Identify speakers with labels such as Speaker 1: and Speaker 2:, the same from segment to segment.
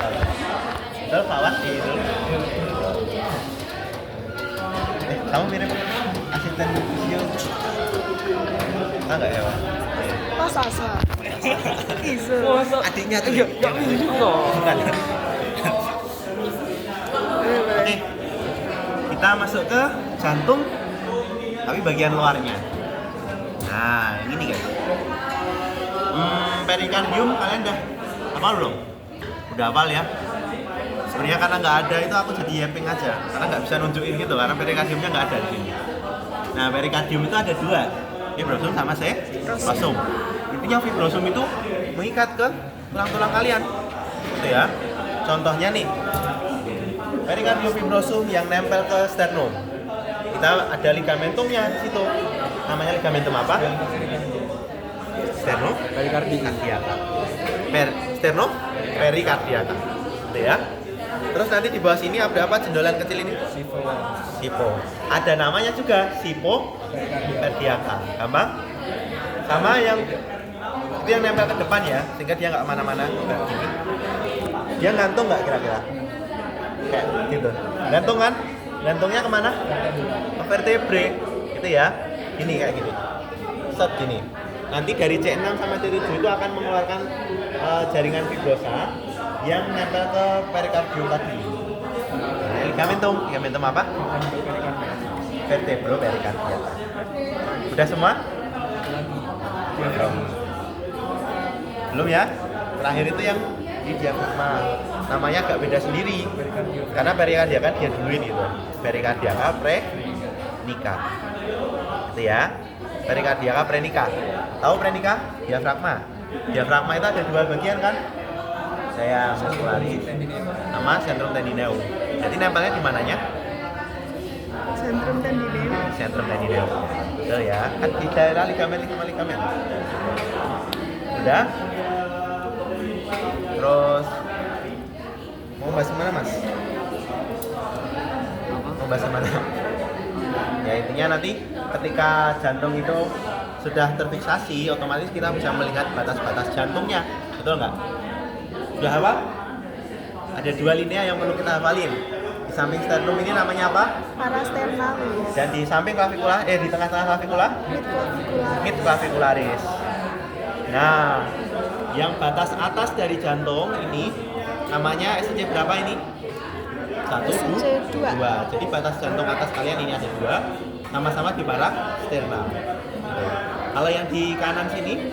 Speaker 1: Betul, khawatir. Kamu mirip asisten video. Tahu nggak ya, Pak?
Speaker 2: Masa sa? Iso.
Speaker 1: Adiknya tuh.
Speaker 3: Ya
Speaker 1: Bukan. Oke. Kita masuk ke jantung, tapi bagian luarnya. Nah, ini guys. Perikardium kalian udah hafal belum? Udah hafal ya? Sebenarnya karena nggak ada itu aku jadi yapping aja, karena nggak bisa nunjukin gitu, karena perikardiumnya nggak ada di sini. Nah, perikardium itu ada dua, fibrosum sama sekrosum. Intinya fibrosum itu mengikat ke tulang-tulang kalian, gitu ya. Contohnya nih, perikardium fibrosum yang nempel ke sternum. Kita ada ligamentumnya di situ. Namanya ligamentum apa? Sternum perikardiaka. Sternum perikardiaka. Gitu ya. Terus nanti di bawah sini ada apa jendolan kecil ini? Sipo. Ada namanya juga sipo perikardiaka. Gampang? Sama yang itu yang nempel ke depan ya, sehingga dia nggak kemana-mana, nggak gini. Dia gantung nggak kira-kira? Kayak gitu. Gantung kan? Gantungnya kemana? Ke vertebre, gitu ya. Gini kayak gini. Set gini. Nanti dari C6 sama C7 itu akan mengeluarkan jaringan fibrosa yang nempel ke perikardium tadi. Nah, ligamentum apa? Vertebro perikardiaka. Udah semua? Belum ya? Terakhir itu yang di diafragma. Namanya agak beda sendiri. Karena perikardiaka dia duluin gitu. Perikardiaka prenika. Gitu ya. Perikardiaka prenika. Tahu prenika? Diafragma. Diafragma itu ada dua bagian kan? Saya muscularis sama centrum tendineum. Jadi nempelnya di mananya?
Speaker 2: Sentrum tendineum.
Speaker 1: Centrum tendineum. Betul ya. Kan di daerah ligamen. Udah? Terus mau bahas mana, Mas? Mau bahas mana? Ya intinya nanti ketika jantung itu sudah terfiksasi, otomatis kita bisa melihat batas-batas jantungnya, betul nggak? Sudah hafal? Ada dua linea yang perlu kita hafalin. Di samping sternum ini namanya apa?
Speaker 2: Parasternalis.
Speaker 1: Dan di samping clavicula, di tengah-tengah clavicula? Mid clavicularis. Nah, yang batas atas dari jantung ini namanya SC berapa ini? 1, 2. Jadi batas jantung atas kalian ini ada 2, sama-sama di parasterna. Kalau yang di kanan sini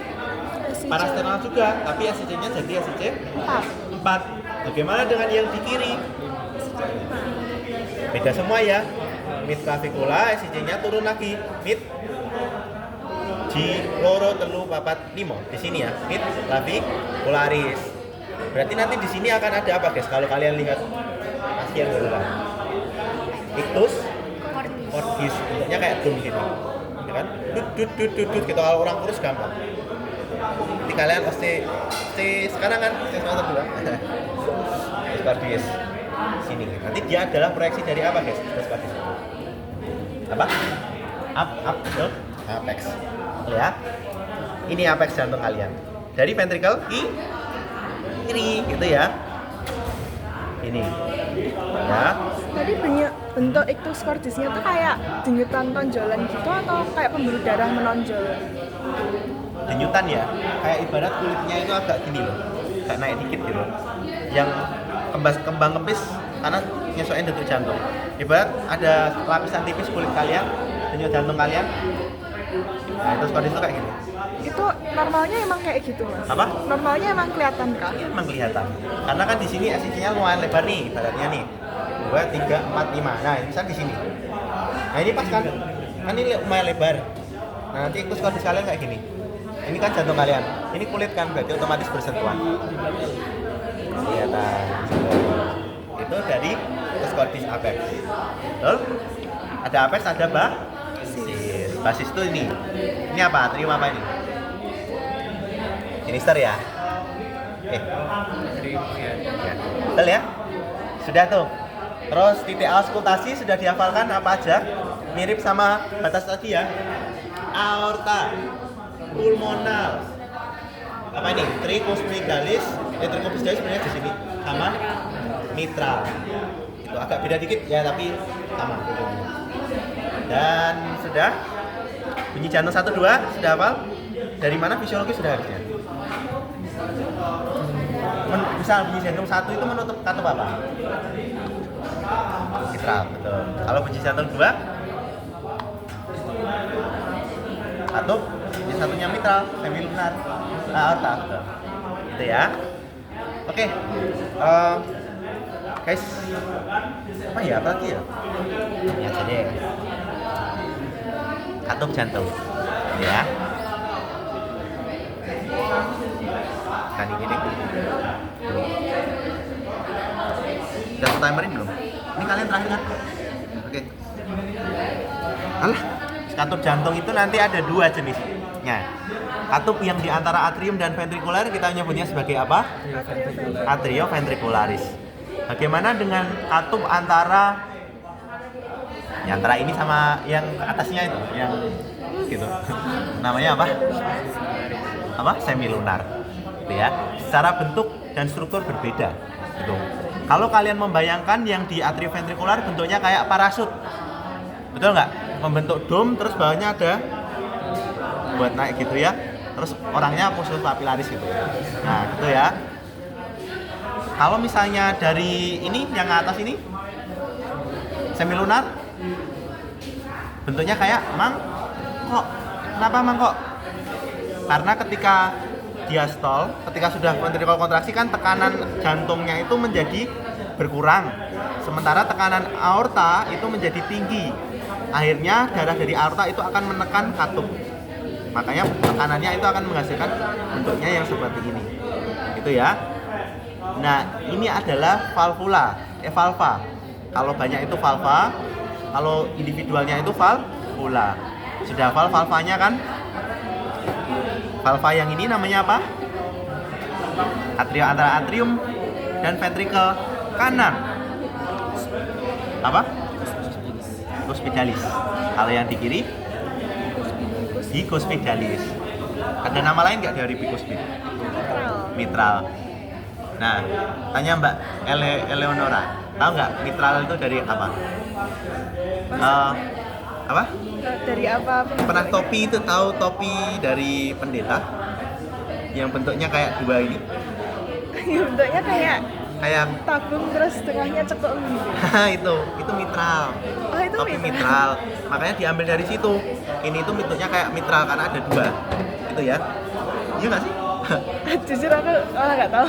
Speaker 1: parasternal juga, tapi SC-nya jadi SC 4. Bagaimana dengan yang di kiri? Beda semua ya. Mid clavicula, SC-nya turun lagi. Mid G loro telu papat limo di sini ya, mid clavicularis. Berarti nanti di sini akan ada apa guys? Kalau kalian lihat pasien berulang, ictus cordis, bentuknya kayak drum gini, ya kan? Dut. Gitu kalau orang kurus gampang. Nanti kalian pasti sekarang kan semester 2 cordis sini. Nanti dia adalah proyeksi dari apa guys? Cordis itu apa? Up betul? Apex. Ya. Ini apex jantung kalian. Dari ventricle kiri gitu ya. Ini. Ya.
Speaker 2: Tadi bentuk ictus cordisnya tuh kayak denyutan tonjolan gitu atau kayak pembuluh darah menonjol?
Speaker 1: Denyutan ya. Kayak ibarat kulitnya itu agak gini loh. Kayak naik dikit gitu. Yang kembang kempis karena nyesuaiin detuk jantung. Ibarat ada lapisan tipis kulit kalian, denyut jantung kalian. Nah, itu kondisi itu kayak gini.
Speaker 2: Itu normalnya emang kayak gitu, Mas?
Speaker 1: Apa?
Speaker 2: Normalnya emang kelihatan kah?
Speaker 1: Iya, emang kelihatan. Karena kan di sini SCC-nya lumayan lebar nih, ibaratnya nih. 2, 3, 4, 5. Nah, bisa di sini. Nah, ini pas kan? Kan ini lumayan lebar. Nah, nanti ikut kondisi kalian kayak gini. Ini kan jantung kalian. Ini kulit kan, berarti otomatis bersentuhan. Kelihatan. Itu dari kordis apex. Betul? Ada apex, ada basis. Basis itu ini. Ini apa? Atrium apa ini? Sinister ya? Ya. Betul ya? Sudah tuh. Terus titik auskultasi sudah dihafalkan apa aja? Mirip sama batas tadi ya. Aorta, pulmonal. Apa ini? Tricuspidales. Tricuspidales sebenarnya di sini. sama mitral. Itu agak beda dikit ya tapi sama ujungnya. Dan sudah bunyi jantung 1 2 sudah hafal? Dari mana fisiologi sudah harusnya? Misal bunyi jantung 1 itu menutup katup apa? Mitral, betul. Kalau bunyi jantung 2 katup, yang satunya mitral, semilunar, aorta, betul. Gitu ya. Oke, guys, apa ya apa lagi ya? Ini aja deh. Katup jantung, ya. Kan ini deh. Udah aku timerin belum? Ini kalian terakhir kan? Oke. Alah, katup jantung itu nanti ada 2 jenisnya. Katup yang di antara atrium dan ventrikuler kita nyebutnya sebagai apa? Atrioventricularis. Bagaimana dengan katup antara ini sama yang atasnya itu, yang gitu. Namanya apa? Apa? Semilunar. Gitu ya. Secara bentuk dan struktur berbeda. Gitu. Kalau kalian membayangkan yang di atrioventrikular bentuknya kayak parasut. Betul nggak? Membentuk dom terus bawahnya ada buat naik gitu ya. Terus orangnya postulus papilaris gitu. Nah, gitu ya. Kalau misalnya dari ini yang atas ini semilunar bentuknya kayak mangkok. Kenapa mangkok? Karena ketika diastol, ketika sudah ventrikel kontraksi kan tekanan jantungnya itu menjadi berkurang. Sementara tekanan aorta itu menjadi tinggi. Akhirnya darah dari aorta itu akan menekan katup. Makanya tekanannya itu akan menghasilkan bentuknya yang seperti ini. Gitu ya. Nah, ini adalah valvula, valva. Kalau banyak itu valva, kalau individualnya itu valvula. Sudah hafal valvanya kan? Valva yang ini namanya apa? Antara atrium dan ventrikel kanan. Apa? Cuspidalis. Kalau yang di kiri? Bicuspidalis. Ada nama lain nggak dari bicuspid? Mitral. Nah, tanya Mbak Eleonora, tahu nggak mitral itu dari apa? Apa?
Speaker 2: Dari apa?
Speaker 1: Pernah topi itu tahu topi dari pendeta? Yang bentuknya kayak 2 ini?
Speaker 2: Bentuknya kayak tabung terus tengahnya cekuk gitu.
Speaker 1: itu mitral.
Speaker 2: Oh, itu
Speaker 1: topi mitral. Makanya diambil dari situ. Ini itu bentuknya kayak mitral karena ada 2. Itu ya. Iya nggak sih?
Speaker 2: Jujur aku malah nggak tahu.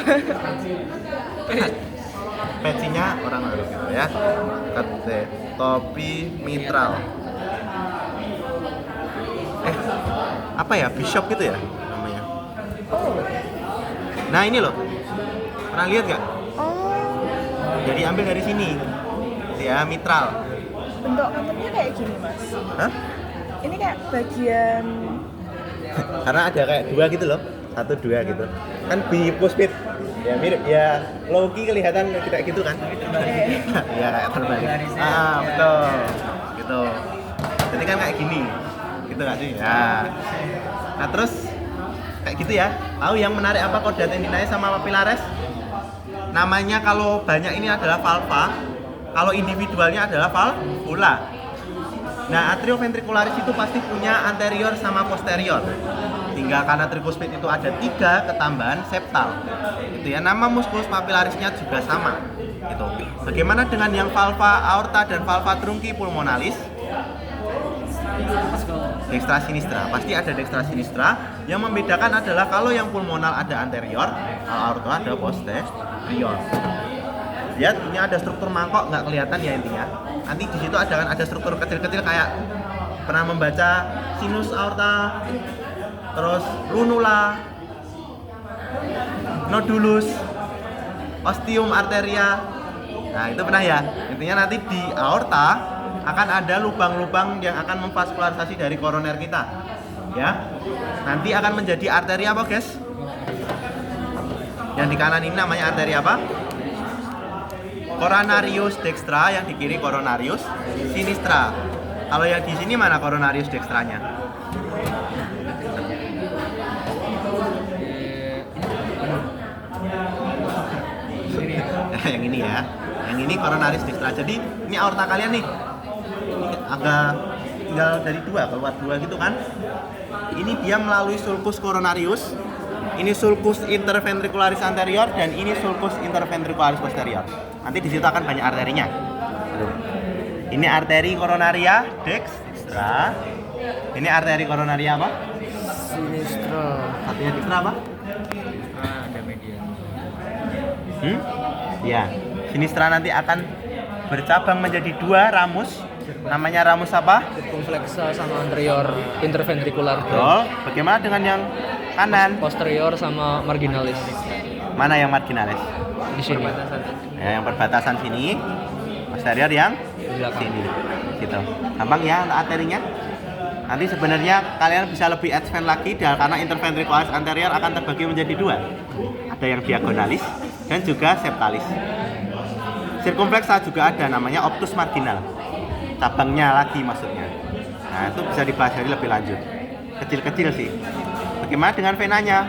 Speaker 1: Pensinya orang harus gitu ya. Topi mitral. Apa ya? Bishop gitu ya namanya.
Speaker 2: Oh.
Speaker 1: Nah, ini loh. Pernah lihat nggak?
Speaker 2: Oh.
Speaker 1: Jadi ambil dari sini. Ya, mitral.
Speaker 2: Bentuk katupnya kayak gini, Mas.
Speaker 1: Hah?
Speaker 2: Ini kayak bagian
Speaker 1: Karena ada kayak 2 gitu loh. 1 2 gitu. Kan bicuspid. Ya mirip ya, logi kelihatan kayak gitu kan. Ya kayak terbalik. Betul. Gitu. Jadi kan kayak gini. Gitu nggak sih? Ya. Nah, terus kayak gitu ya. Tahu yang menarik apa chordae tendinae sama papilaris? Namanya kalau banyak ini adalah valva. Kalau individualnya adalah valvula. Nah, atrioventricularis itu pasti punya anterior sama posterior. Tinggal karena tricuspid itu ada 3 ketambahan septal. Itu ya, nama musculus papilarisnya juga sama. Gitu. Bagaimana dengan yang valva aorta dan valva trunci pulmonalis? Dextra sinistra, pasti ada dextra sinistra. Yang membedakan adalah kalau yang pulmonal ada anterior, kalau aorta ada posterior. Lihat, ini ada struktur mangkok, nggak kelihatan ya intinya. Nanti di situ ada struktur kecil-kecil kayak pernah membaca sinus aorta, terus lunula, nodulus, ostium arteria. Nah, itu pernah ya. Intinya nanti di aorta akan ada lubang-lubang yang akan memvaskularisasi dari koroner kita. Ya. Nanti akan menjadi arteri apa, guys? Yang di kanan ini namanya arteri apa? Coronarius dextra, yang di kiri coronarius sinistra. Kalau yang di sini mana coronarius dextranya? yang ini ya. Yang ini coronaris dextra. Jadi ini aorta kalian nih agak tinggal dari dua, keluar dua gitu kan. Ini dia melalui sulcus coronarius. Ini sulcus interventricularis anterior dan ini sulcus interventricularis posterior. Nanti di situ akan banyak arterinya. Tuh. Ini arteri coronaria dextra. Ini arteri coronaria apa?
Speaker 3: Sinistra.
Speaker 1: Satunya dextra apa?
Speaker 3: Ada median.
Speaker 1: Ya. Sinistra nanti akan bercabang menjadi dua ramus. Namanya ramus apa?
Speaker 3: Sirkumflexa sama anterior interventricular.
Speaker 1: Betul. Bagaimana dengan yang kanan?
Speaker 3: Posterior sama marginalis.
Speaker 1: Mana yang marginalis?
Speaker 3: Di sini.
Speaker 1: Ya, yang perbatasan sini. Posterior yang
Speaker 3: Belakang.
Speaker 1: sini. Gitu. Gampang ya untuk arterinya. Nanti sebenarnya kalian bisa lebih advance lagi karena interventricularis anterior akan terbagi menjadi dua. Ada yang diagonalis dan juga septalis. Sirkumflexa juga ada namanya optus marginal. Cabangnya lagi maksudnya. Nah, itu bisa dipelajari lebih lanjut. Kecil-kecil sih. Bagaimana dengan venanya?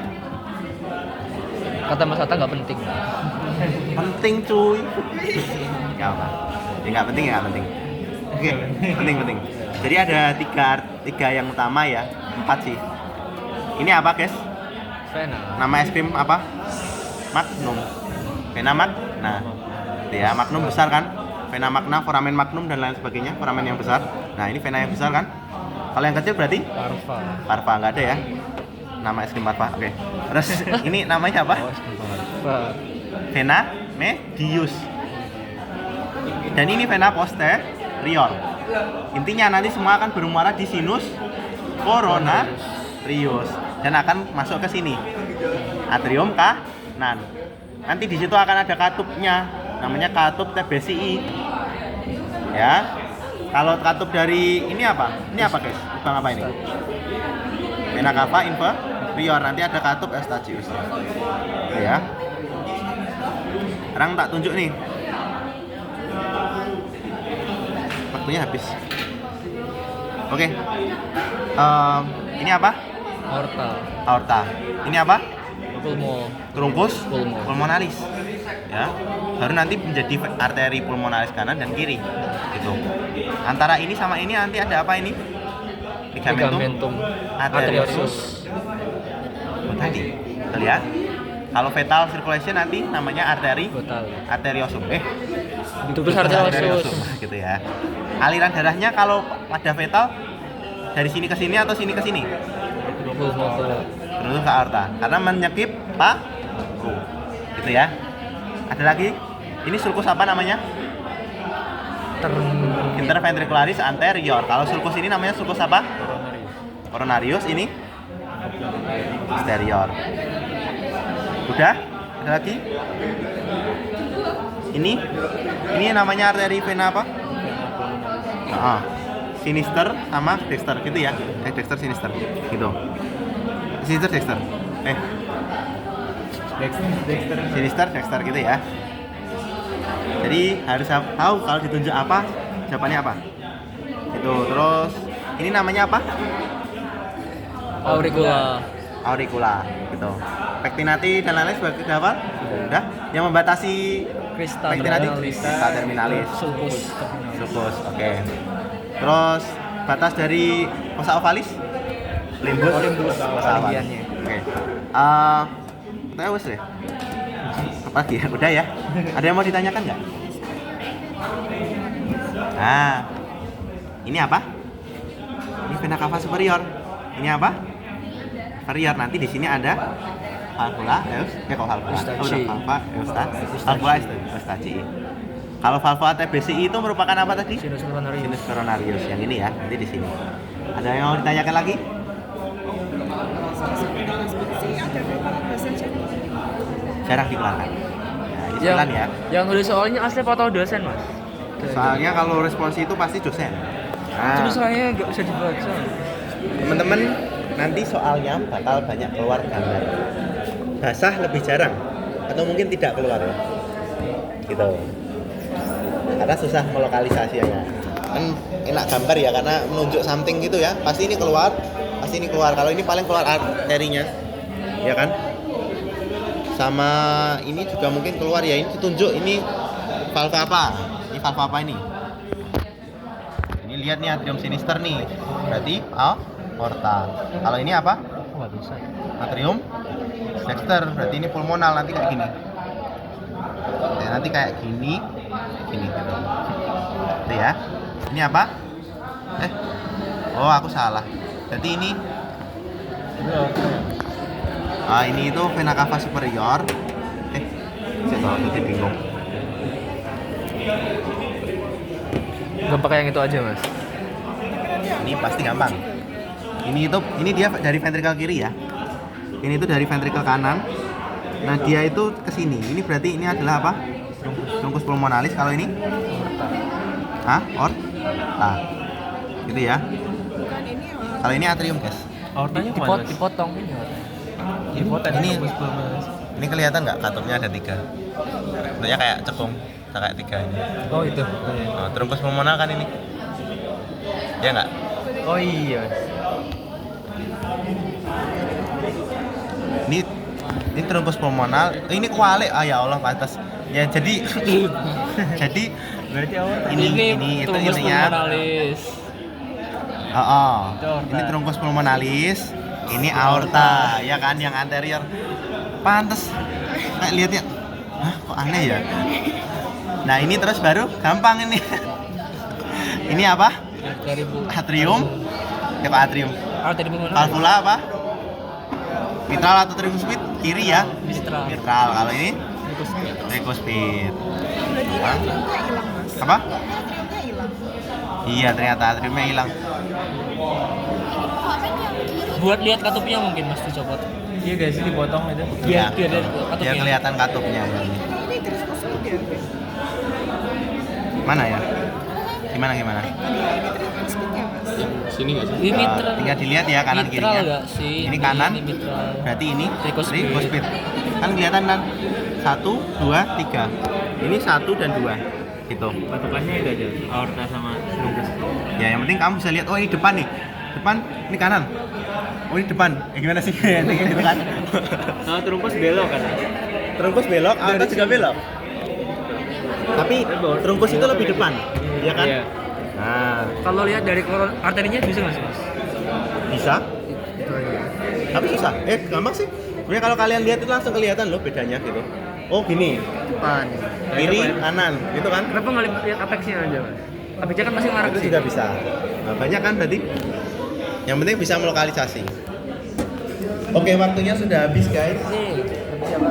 Speaker 3: Kata Mas Atta nggak penting.
Speaker 1: Penting cuy. Gak apa. Ya nggak penting ya nggak penting. Oke, penting. Jadi ada tiga yang utama ya, 4 sih. Ini apa guys?
Speaker 3: Vena.
Speaker 1: Nama es krim apa? Magnum. Vena Mag. Nah, ya Magnum besar kan? Vena magna, foramen magnum dan lain sebagainya, foramen yang besar. Nah, ini vena yang besar kan? Kalau yang kecil berarti?
Speaker 3: Parva.
Speaker 1: Parva nggak ada ya? Nama es krim Parva. Oke. Terus ini namanya apa?
Speaker 3: Parva.
Speaker 1: Vena medius. Dan ini vena posterior. Intinya nanti semua akan bermuara di sinus coronarius dan akan masuk ke sini. Atrium kanan. Nanti di situ akan ada katupnya, namanya katup TBCI. Ya. Kalau katup dari ini apa? Ini apa, guys? Lubang apa ini? Vena cava inferior. Nanti ada katup Eustachius. Ya. Sekarang tak tunjuk nih. Waktunya habis. Oke. Ini apa?
Speaker 3: Aorta.
Speaker 1: Aorta. Ini apa?
Speaker 3: Pulmo.
Speaker 1: Truncus
Speaker 3: Pulmo.
Speaker 1: pulmonalis. Ya. Baru nanti menjadi arteri pulmonalis kanan dan kiri. Gitu. Antara ini sama ini nanti ada apa ini?
Speaker 3: Ligamentum arteriosus.
Speaker 1: Oh, tadi. Kita lihat. Kalau fetal circulation nanti namanya arteri
Speaker 3: Total.
Speaker 1: arteriosum.
Speaker 3: Tubus arteriosus.
Speaker 1: Gitu ya. Aliran darahnya kalau pada fetal dari sini ke sini atau sini ke sini?
Speaker 3: Pulmo ke
Speaker 1: Terus ke aorta karena menyekip paru. Gitu ya. Ada lagi? Ini sulcus apa namanya? Interventricularis anterior. Kalau sulcus ini namanya sulcus apa? Coronarius. Ini posterior. Udah? Ada lagi? Ini namanya arteri vena apa? Sinister sama dexter gitu ya. Dexter sinister gitu. Sinister dexter. Sinister dexter gitu ya. Jadi harus tahu kalau ditunjuk apa, jawabannya apa. Itu terus ini namanya apa?
Speaker 3: auricula.
Speaker 1: Auricula gitu. Pectinati dan lain-lain sebagai apa? Udah. Yang membatasi
Speaker 3: Crista
Speaker 1: pectinati
Speaker 3: terminalis.
Speaker 1: crista terminalis.
Speaker 3: Sulcus.
Speaker 1: Sulcus, oke. Terus batas dari fossa ovalis? Limbus.
Speaker 3: Limbus,
Speaker 1: Fossa ovalis.
Speaker 3: bagiannya.
Speaker 1: Oke. Kita wes deh. Apa lagi ya? Udah ya. Ada yang mau ditanyakan nggak? Nah, ini apa? Ini vena cava superior. Ini apa? Inferior. Nanti di sini ada valvula valvula.
Speaker 3: Eustachi.
Speaker 1: Valvula Eustachi. Kalau valvula TBCI itu merupakan apa tadi?
Speaker 3: Sinus coronarius.
Speaker 1: Sinus coronarius yang ini ya, nanti di sini. Ada yang mau ditanyakan lagi? Jarang dikeluarkan. Nah, ini sebulan ya.
Speaker 3: Yang nulis soalnya asli atau dosen, Mas?
Speaker 1: Soalnya kalau responsi itu pasti dosen. Nah,
Speaker 3: Terus soalnya nggak bisa dibaca.
Speaker 1: teman-teman nanti soalnya bakal banyak keluar gambar. Basah lebih jarang atau mungkin tidak keluar ya. Gitu. Karena susah melokalisasi ya. Kan enak gambar ya karena menunjuk something gitu ya. Pasti ini keluar. Kalau ini paling keluar arterinya. Ya kan? Sama ini juga mungkin keluar ya. Ini ditunjuk ini valve apa? Ini valve apa ini? Ini lihat nih atrium sinister nih. Berarti aorta. Kalau ini apa?
Speaker 3: Oh, nggak bisa.
Speaker 1: Atrium dexter. Berarti ini pulmonal nanti kayak gini. Ya, nanti kayak gini gitu. Itu ya. Ini apa? Oh, aku salah. Berarti ini ini itu vena cava superior. Saya tahu jadi bingung.
Speaker 3: Gak pakai yang itu aja mas.
Speaker 1: Ini pasti gampang. Ini dia dari ventrikel kiri ya. Ini itu dari ventrikel kanan. Nah, dia itu ke sini. Ini berarti ini adalah apa? Truncus pulmonalis. Kalau ini? Aorta. Gitu ya.
Speaker 2: Bukan ini ya.
Speaker 1: Kalau ini atrium, guys.
Speaker 3: Aortanya dipotong ini.
Speaker 1: Ini kelihatan nggak katupnya ada 3. Bentuknya kayak cekung, kayak 3 ini.
Speaker 3: Oh itu.
Speaker 1: Oh, truncus pulmonal kan ini. Ya nggak?
Speaker 3: Oh iya.
Speaker 1: Ini truncus pulmonal. Ini kualik. Ya Allah, pantas. Ya jadi jadi
Speaker 3: Berarti aorta.
Speaker 1: ini itu intinya. Ini truncus pulmonalis. Ini aorta, ya kan yang anterior. Pantes. Kayak lihat ya. Hah, kok aneh ya? Nah, ini terus baru gampang ini. Ini apa? Atrium. Ya, Pak, atrium. Valvula apa? Mitral atau tricuspid? Kiri ya.
Speaker 3: Mitral.
Speaker 1: Kalau ini tricuspid.
Speaker 2: Berarti atriumnya hilang, Mas.
Speaker 1: Apa?
Speaker 2: Atriumnya hilang.
Speaker 1: Iya, ternyata atriumnya hilang.
Speaker 3: Buat lihat katupnya mungkin mas dicopot. Iya guys, ini dipotong itu.
Speaker 1: Iya.
Speaker 3: Biar
Speaker 1: Biar kelihatan katupnya.
Speaker 2: Ini terus kusut ya.
Speaker 1: Mana ya? Gimana?
Speaker 2: Ini terus kusut ya, Mas.
Speaker 3: Sini nggak sih? Ini mitral.
Speaker 1: Tinggal dilihat ya kanan
Speaker 3: mitral
Speaker 1: kirinya.
Speaker 3: nggak sih?
Speaker 1: Ini kanan.
Speaker 3: Ini mitral.
Speaker 1: Berarti ini
Speaker 3: Tricuspid.
Speaker 1: tricuspid. Kan kelihatan kan? 1, 2, 3. Ini 1 dan 2. Gitu.
Speaker 3: Patokannya itu aja. Aorta sama truncus.
Speaker 1: Ya, yang penting kamu bisa lihat. Oh, ini depan nih. Depan, ini kanan. Oh, ini depan. Gimana sih? Gitu kan?
Speaker 3: Nah, truncus belok kan?
Speaker 1: Truncus belok, aorta juga belok. Tapi truncus itu lebih depan, ya kan?
Speaker 3: Iya.
Speaker 1: Nah,
Speaker 3: Kalau lihat dari arterinya bisa nggak sih mas?
Speaker 1: bisa.
Speaker 3: Itu aja.
Speaker 1: Tapi susah. Gampang sih. Sebenarnya kalau kalian lihat itu langsung kelihatan loh bedanya gitu. Oh, gini.
Speaker 3: Depan.
Speaker 1: Kiri, kanan, gitu kan?
Speaker 3: Kenapa nggak lihat apexnya aja mas? Apexnya kan masih marah
Speaker 1: Itu juga bisa. Nah, banyak kan berarti. Yang penting bisa melokalisasi. Oke, waktunya sudah habis, guys.
Speaker 3: Nih, siapa?